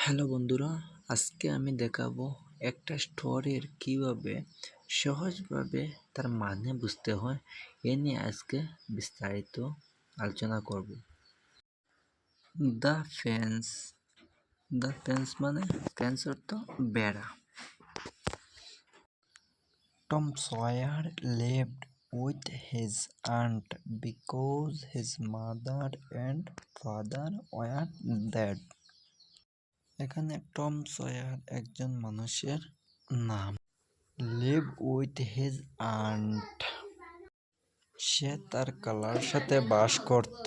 Hello বন্ধুরা, আজকে আমি দেখাবো একটা স্টোরির কিভাবে সহজভাবে তার মানে বুঝতে হয় এ নিয়ে আজকে বিস্তারিত আলোচনা করব। The fence. দ্য ফেন্স মানে ফেন্স অর্থ বেড়া। Tom Sawyer lived with his aunt because his mother and father were dead. এখানে টম সয়ার একজন মানুষের নাম। লিভ উইথ হিজ আন্ট, সে তার খালার সাথে বাস করত।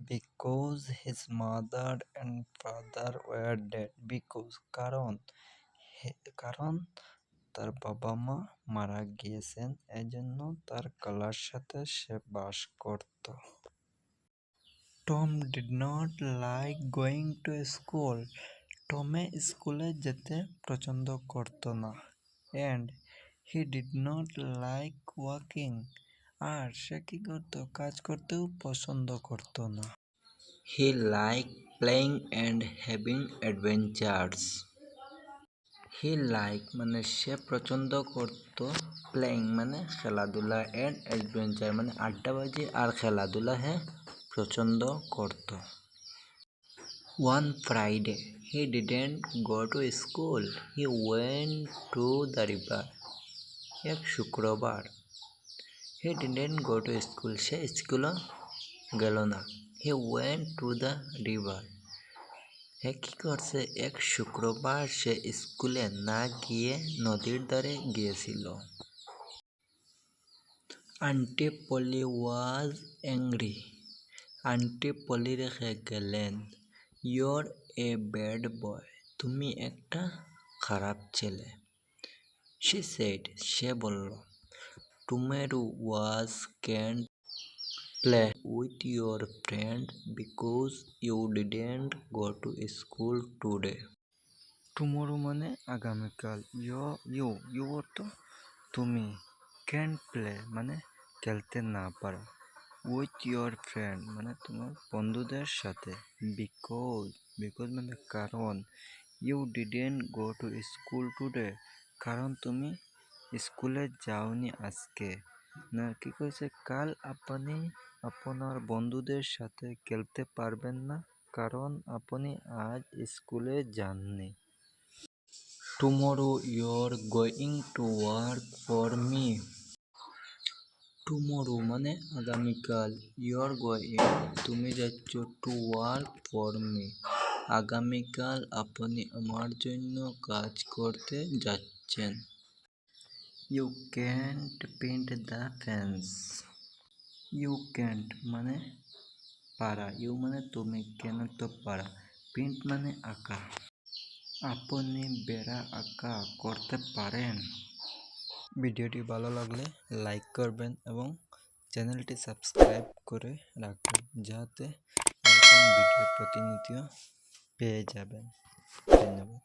Because his mother and father war dead, because কারণ তার বাবা মা মারা গিয়েছেন, এজন্য তার খালার সাথে সে বাস করত। Tom did not like going to school, টমে স্কুলে যেতে পছন্দ করত না। And he did not like walking, আর সে কি করতো, কাজ করতেও পছন্দ করত না। He like playing and having adventures. He like মানে সে পছন্দ করত, প্লেইং মানে খেলাধুলা, অ্যান্ড অ্যাডভেঞ্চার মানে আড্ডাবাজি আর খেলাধুলা পছন্দ করত। One Friday, he didn't go to school. He went to the river. এক শুক্রবার, he didn't go to school. সে স্কুলে গেল না। He went to the river. হে কি করছে, এক শুক্রবার সে স্কুলে না গিয়ে নদীর ধারে গিয়েছিল। Aunty Polly was angry. Aunty Polly রেখে গেলেন, ইউর এ ব্যাড বয়, তুমি একটা খারাপ ছেলে। শি সেড, সে বলল, tomorrow was can't play with your friend because you didn't go to school today. Tomorrow মানে আগামীকাল, ইউ অর্থ তুমি, ক্যান্ট প্লে মানে খেলতে না পারা, উইথ ইউর ফ্রেন্ড মানে তোমার বন্ধুদের সাথে, বিকজ মানে কারণ, you didn't go to school today কারণ তুমি স্কুলে যাওনি আজকে, না কি কইছে, কাল আপনি আপনার বন্ধুদের সাথে খেলতে পারবেন না কারণ আপনি আজ স্কুলে যাননি। Tomorrow your going to work for me. Tomorrow মানে আগামীকাল, ইউর গোয়িং তুমি যাচ্ছ, টু ওয়ার্ক ফর মি আগামীকাল আপনি আমার জন্য কাজ করতে যাচ্ছেন। You can't paint the fence. You can't মানে পারা, ইউ মানে তুমি, ক্যান অর্থ পারা, পেইন্ট মানে আঁকা। আপনি বেড়া আঁকা করতে পারেন। ভিডিওটি ভালো লাগলে লাইক করবেন এবং চ্যানেলটি সাবস্ক্রাইব করে রাখবেন যাতে এরকম ভিডিও প্রতিনিয়ত পেয়ে যাবেন। ধন্যবাদ।